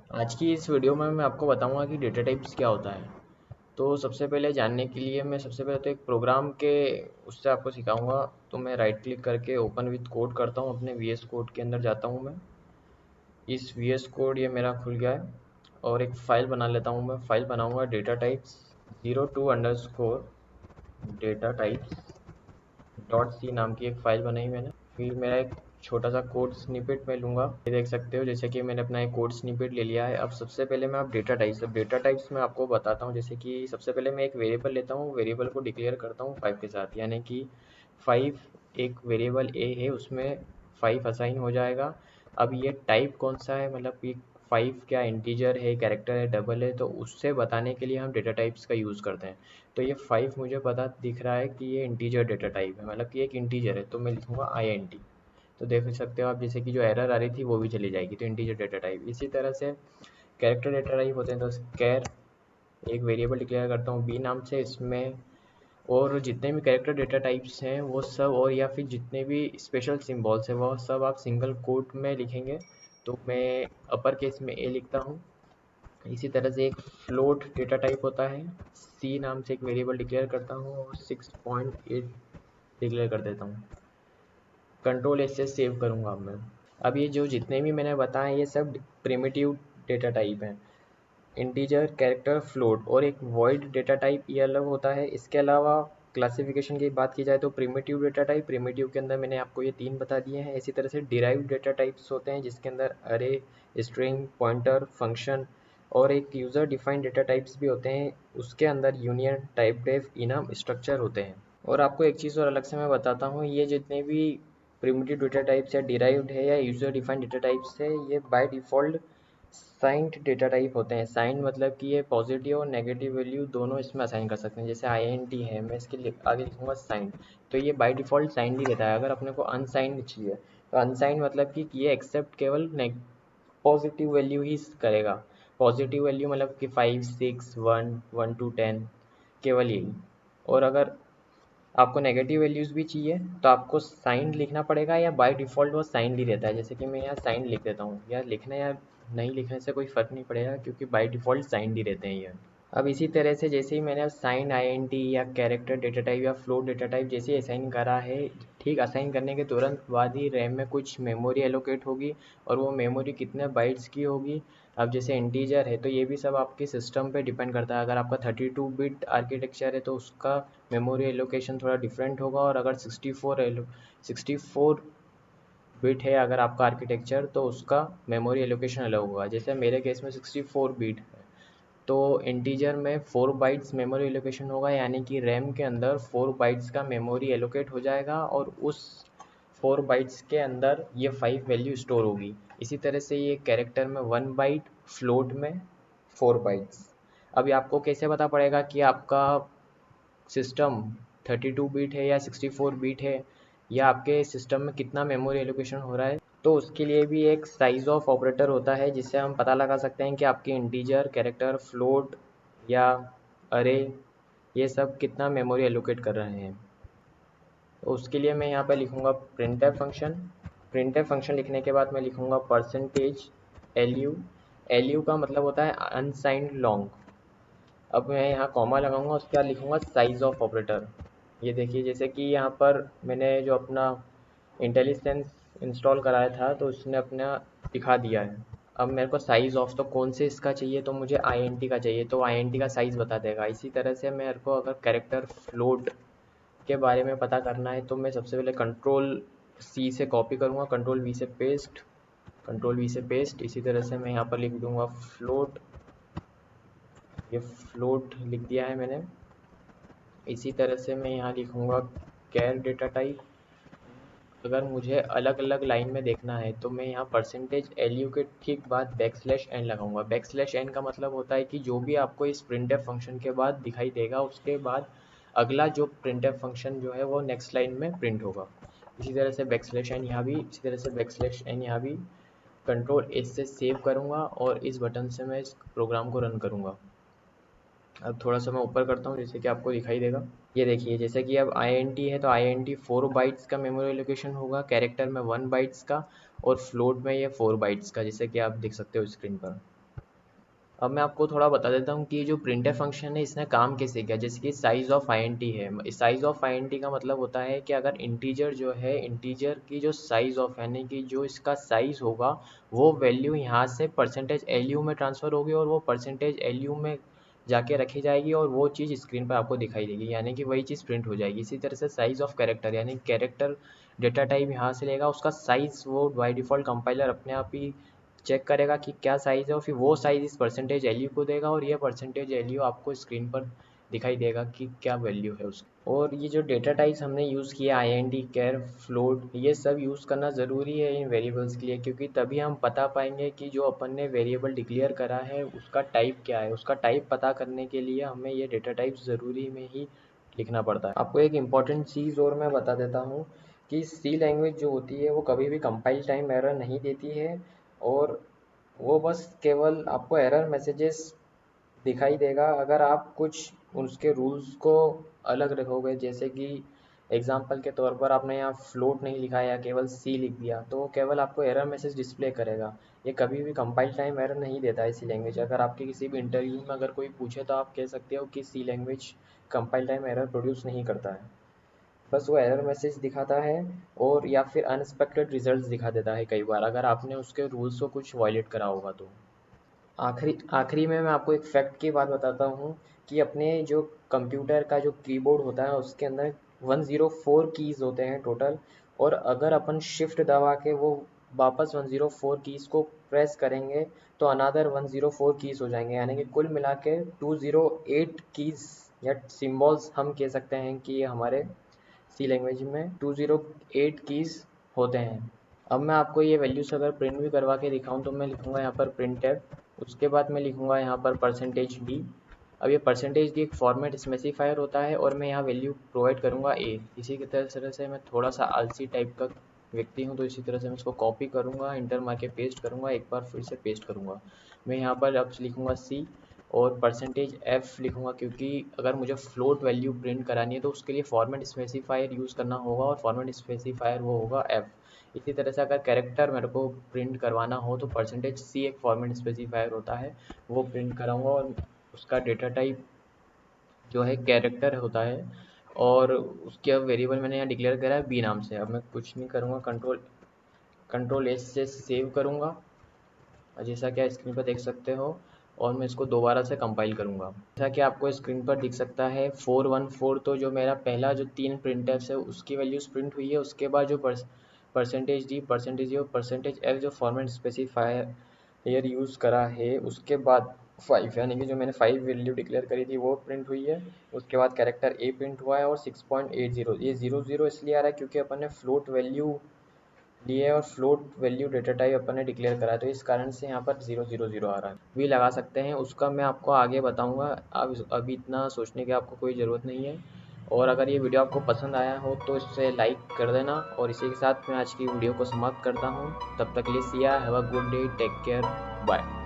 आज की इस वीडियो में मैं आपको बताऊंगा कि डेटा टाइप्स क्या होता है। तो सबसे पहले जानने के लिए मैं सबसे पहले तो एक प्रोग्राम के उससे आपको सिखाऊंगा। तो मैं राइट क्लिक करके ओपन विद कोड करता हूँ, अपने वीएस कोड के अंदर जाता हूँ। मैं इस वीएस कोड ये मेरा खुल गया है और एक फ़ाइल बना लेता हूँ। मैं फ़ाइल बनाऊंगा data types 02 underscore data types dot C नाम की एक फ़ाइल बनाई मैंने। फिर मेरा एक छोटा सा कोड स्निपेट मैं लूँगा। ये देख सकते हो जैसे कि मैंने अपना एक कोड स्निपेट ले लिया है। अब सबसे पहले मैं डेटा टाइप्स में आपको बताता हूँ। जैसे कि सबसे पहले मैं एक वेरिएबल लेता हूँ, वेरिएबल को डिक्लेयर करता हूँ 5 के साथ, यानी कि 5 एक वेरिएबल ए है, उसमें 5 असाइन हो जाएगा। अब ये टाइप कौन सा है, मतलब कि 5 क्या इंटीजर है, कैरेक्टर है, डबल है, तो उससे बताने के लिए हम डेटा टाइप्स का यूज़ करते हैं। तो ये 5 मुझे पता दिख रहा है कि ये इंटीजर डेटा टाइप है, मतलब कि एक इंटीजर है, तो मैं लिखूँगा INT। तो देख सकते हो आप जैसे कि जो एरर आ रही थी वो भी चली जाएगी। तो इंटीजर डेटा टाइप। इसी तरह से कैरेक्टर डेटा टाइप होते हैं। तो कैर एक वेरिएबल डिक्लेयर करता हूँ बी नाम से, इसमें और जितने भी कैरेक्टर डेटा टाइप्स हैं वो सब, और या फिर जितने भी स्पेशल सिम्बॉल्स हैं वो सब आप सिंगल कोट में लिखेंगे। तो मैं अपर केस में ए लिखता हूँ। इसी तरह से एक फ्लोट डेटा टाइप होता है, सी नाम से एक वेरिएबल डिक्लेयर करता हूँ और 6.8 डिक्लेयर कर देता हूँ। कंट्रोल एस से सेव करूँगा अब मैं। अब ये जो जितने भी मैंने बताए ये सब प्रिमिटिव डेटा टाइप हैं। इंटीजर, कैरेक्टर, फ्लोट और एक वॉइड डेटा टाइप, ये अलग होता है। इसके अलावा क्लासिफिकेशन की बात की जाए तो प्रिमिटिव डेटा टाइप, प्रिमिटिव के अंदर मैंने आपको ये 3 बता दिए हैं। इसी तरह से डिराइव्ड डेटा टाइप्स होते हैं जिसके अंदर अरे, स्ट्रिंग, पॉइंटर, फंक्शन और एक यूज़र डिफाइंड डेटा टाइप्स भी होते हैं। उसके अंदर union, typedef, enum, structure होते हैं। और आपको एक चीज़ और अलग से मैं बताता हूँ, ये जितने भी प्रिमिटिव डेटा टाइप्स या डिराइव्ड है या यूज़र डिफाइंड डेटा टाइप्स है, ये by default signed data type होते हैं। साइंड मतलब कि ये पॉजिटिव और नेगेटिव वैल्यू दोनों इसमें असाइन कर सकते हैं। जैसे INT है, मैं इसके आगे लिखूंगा साइंड, तो ये बाय डिफ़ॉल्ट साइंड ही रहता है। अगर अपने को अनसाइंड चाहिए तो अनसाइंड मतलब कि ये एक्सेप्ट केवल पॉजिटिव वैल्यू ही करेगा। पॉजिटिव वैल्यू मतलब कि 5, 6, 1, 1 to 10, केवल यही। और अगर आपको नेगेटिव वैल्यूज़ भी चाहिए तो आपको साइन लिखना पड़ेगा, या बाय डिफ़ॉल्ट वो साइन ही रहता है। जैसे कि मैं यहाँ साइन लिख देता हूँ, या लिखने या नहीं लिखने से कोई फ़र्क नहीं पड़ेगा क्योंकि बाय डिफ़ॉल्ट साइन ही रहते हैं ये। अब इसी तरह से जैसे ही मैंने साइन INT या कैरेक्टर डेटा टाइप या फ्लोट डेटा टाइप जैसे ही असाइन करा है, ठीक असाइन करने के तुरंत बाद ही रैम में कुछ मेमोरी एलोकेट होगी, और वो मेमोरी कितने बाइट्स की होगी। अब जैसे इंटीजर है तो ये भी सब आपके सिस्टम पे डिपेंड करता है। अगर आपका 32 बिट आर्किटेक्चर है तो उसका मेमोरी एलोकेशन थोड़ा डिफरेंट होगा, और अगर 64 बिट है अगर आपका आर्किटेक्चर, तो उसका मेमोरी एलोकेशन अलग होगा। जैसे मेरे केस में 64 बिट है, तो इंटीजर में 4 बाइट्स मेमोरी एलोकेशन होगा, यानी कि रैम के अंदर 4 बाइट्स का मेमोरी एलोकेट हो जाएगा, और उस 4 बाइट्स के अंदर ये 5 वैल्यू स्टोर होगी। इसी तरह से ये कैरेक्टर में 1 बाइट, फ्लोट में 4 बाइट्स। अभी आपको कैसे पता पड़ेगा कि आपका सिस्टम 32 बिट है या 64 बिट है, या आपके सिस्टम में कितना मेमोरी एलोकेशन हो रहा है? तो उसके लिए भी एक साइज़ ऑफ ऑपरेटर होता है जिससे हम पता लगा सकते हैं कि आपके इंटीजर, कैरेक्टर, फ्लोट या अरे, ये सब कितना मेमोरी एलोकेट कर रहे हैं। तो उसके लिए मैं यहाँ पे लिखूँगा प्रिंटफ फंक्शन। प्रिंटफ फंक्शन लिखने के बाद मैं लिखूँगा परसेंटेज LU। LU का मतलब होता है अनसाइंड लॉन्ग। अब मैं यहाँ कॉमा लगाऊंगा, उसके बाद लिखूँगा साइज़ ऑफ ऑपरेटर। ये देखिए जैसे कि यहाँ पर मैंने जो अपना इंटेलिजेंस इंस्टॉल कराया था तो उसने अपना दिखा दिया है। अब मेरे को साइज़ ऑफ तो कौन से इसका चाहिए, तो मुझे INT का चाहिए, तो INT का साइज़ बता देगा। इसी तरह से मेरे को अगर कैरेक्टर फ्लोट के बारे में पता करना है तो मैं सबसे पहले कंट्रोल C से कॉपी करूँगा, कंट्रोल वी से पेस्ट। इसी तरह से मैं यहाँ पर लिख दूँगा फ्लोट। ये फ्लोट लिख दिया है मैंने। इसी तरह से मैं यहाँ लिखूँगा कैर डेटा टाइप। अगर मुझे अलग अलग लाइन में देखना है तो मैं यहाँ परसेंटेज LU के ठीक बाद बैकस्लैश n लगाऊंगा। बैकस्लैश n का मतलब होता है कि जो भी आपको इस प्रिंटफ फंक्शन के बाद दिखाई देगा उसके बाद अगला जो प्रिंटफ फंक्शन जो है वो नेक्स्ट लाइन में प्रिंट होगा। इसी तरह से बैकस्लैश n यहाँ भी, इसी तरह से बैकस्लैश n यहाँ भी। कंट्रोल S से सेव करूँगा और इस बटन से मैं इस प्रोग्राम को रन करूँगा। अब थोड़ा सा मैं ऊपर करता हूँ जैसे कि आपको दिखाई देगा। ये देखिए जैसे कि अब INT है तो INT 4 बाइट्स का मेमोरी लोकेशन होगा, कैरेक्टर में 1 बाइट्स का, और फ्लोट में ये 4 बाइट्स का, जैसे कि आप देख सकते हो स्क्रीन पर। अब मैं आपको थोड़ा बता देता हूँ कि जो प्रिंटफ फंक्शन है इसने काम कैसे किया। जैसे कि साइज ऑफ आईएनटी है, साइज ऑफ आईएनटी का मतलब होता है कि अगर इंटीजर जो है, इंटीजर की जो साइज ऑफ यानी कि जो इसका साइज होगा वो वैल्यू यहाँ से परसेंटेज एलयू में ट्रांसफ़र होगी और वो परसेंटेज एलयू में जाके रखी जाएगी और वो चीज़ स्क्रीन पर आपको दिखाई देगी, यानी कि वही चीज़ प्रिंट हो जाएगी। इसी तरह से साइज ऑफ कैरेक्टर, यानी कैरेक्टर डेटा टाइप यहाँ से लेगा, उसका साइज़ वो बाई डिफ़ॉल्ट कंपाइलर अपने आप ही चेक करेगा कि क्या साइज़ है और फिर वो साइज़ इस परसेंटेज एलयू को देगा और ये परसेंटेज एलयू आपको स्क्रीन पर दिखाई देगा कि क्या वैल्यू है उसकी। और ये जो डेटा टाइप्स हमने यूज़ किया आईएनडी, कैर, फ्लोट, ये सब यूज़ करना ज़रूरी है इन वेरिएबल्स के लिए, क्योंकि तभी हम पता पाएंगे कि जो अपन ने वेरिएबल डिक्लेयर करा है उसका टाइप क्या है। उसका टाइप पता करने के लिए हमें ये डेटा टाइप्स ज़रूरी में ही लिखना पड़ता है। आपको एक इम्पॉर्टेंट चीज़ और मैं बता देता हूँ कि सी लैंग्वेज जो होती है वो कभी भी कंपाइल टाइम एरर नहीं देती है और वो बस केवल आपको एरर मैसेजेस दिखाई देगा अगर आप कुछ उसके रूल्स को अलग रखोगे। जैसे कि एग्जांपल के तौर पर आपने यहाँ फ्लोट नहीं लिखा या केवल सी लिख दिया तो वो केवल आपको एरर मैसेज डिस्प्ले करेगा। ये कभी भी कंपाइल टाइम एरर नहीं देता है सी लैंग्वेज। अगर आपके किसी भी इंटरव्यू में अगर कोई पूछे तो आप कह सकते हो कि C language compile time error produce नहीं करता है, बस वो एरर मैसेज दिखाता है और या फिर अनएक्सपेक्टेड रिजल्ट्स दिखा देता है कई बार अगर आपने उसके रूल्स को कुछ वायलेट करा होगा तो। आखिरी आखिरी में मैं आपको एक फैक्ट की बात बताता हूँ कि अपने जो कंप्यूटर का जो कीबोर्ड होता है उसके अंदर 104 कीज़ होते हैं टोटल, और अगर अपन शिफ्ट दबा के वो वापस 104 कीज़ को प्रेस करेंगे तो अनदर 104 कीज़ हो जाएंगे, यानी कि कुल मिला के 208 कीज़ या सिम्बॉल्स हम कह सकते हैं कि ये हमारे सी लैंग्वेज में 208 कीज़ होते हैं। अब मैं आपको ये वैल्यूज़ अगर प्रिंट भी करवा के दिखाऊं तो मैं लिखूंगा यहाँ पर प्रिंट एफ, उसके बाद मैं लिखूंगा यहाँ पर परसेंटेज डी। अब ये परसेंटेज डी एक फॉर्मेट स्पेसिफायर होता है और मैं यहाँ वैल्यू प्रोवाइड करूँगा ए। इसी की तरह से मैं थोड़ा सा आलसी टाइप का व्यक्ति हूँ तो इसी तरह से मैं इसको कॉपी करूँगा, इंटर मार के पेस्ट करूँगा, एक बार फिर से पेस्ट करूँगा। मैं यहाँ पर अब लिखूँगा सी और परसेंटेज एफ लिखूँगा, क्योंकि अगर मुझे फ्लोट वैल्यू प्रिंट करानी है तो उसके लिए फॉर्मेट स्पेसिफायर यूज़ करना होगा और फॉर्मेट स्पेसिफायर वो होगा एफ। इसी तरह से अगर कैरेक्टर मेरे को प्रिंट करवाना हो तो परसेंटेज सी एक फॉर्मेट स्पेसिफायर होता है, वो प्रिंट कराऊंगा और उसका डेटा टाइप जो है कैरेक्टर होता है और उसके अब वेरिएबल मैंने यहाँ डिक्लेयर करा है बी नाम से। अब मैं कुछ नहीं करूँगा, कंट्रोल एस से सेव करूँगा जैसा कि आप स्क्रीन पर देख सकते हो, और मैं इसको दोबारा से कंपाइल करूँगा। जैसा कि आपको स्क्रीन पर दिख सकता है 414, तो जो मेरा पहला जो 3 प्रिंटएफ है उसकी वैल्यूज़ प्रिंट हुई है। उसके बाद जो परसेंटेज डी, परसेंटेज और परसेंटेज एफ जो फॉर्मेट स्पेसिफायर यूज़ करा है उसके बाद 5 यानी कि जो मैंने 5 वैल्यू डिक्लेयर करी थी वो प्रिंट हुई है। उसके बाद कैरेक्टर ए प्रिंट हुआ है और 6.80, ये 00 इसलिए आ रहा है क्योंकि अपन ने फ्लोट वैल्यू लिए और फ्लोट वैल्यू डेटा टाइप अपन ने डिक्लेयर करा है, तो इस कारण से यहाँ पर 000 आ रहा है। भी लगा सकते हैं, उसका मैं आपको आगे बताऊँगा। अब अभी इतना सोचने की आपको कोई ज़रूरत नहीं है। और अगर ये वीडियो आपको पसंद आया हो तो इसे लाइक कर देना, और इसी के साथ मैं आज की वीडियो को समाप्त करता हूँ। तब तक के लिए see ya, have a good day, take care, bye.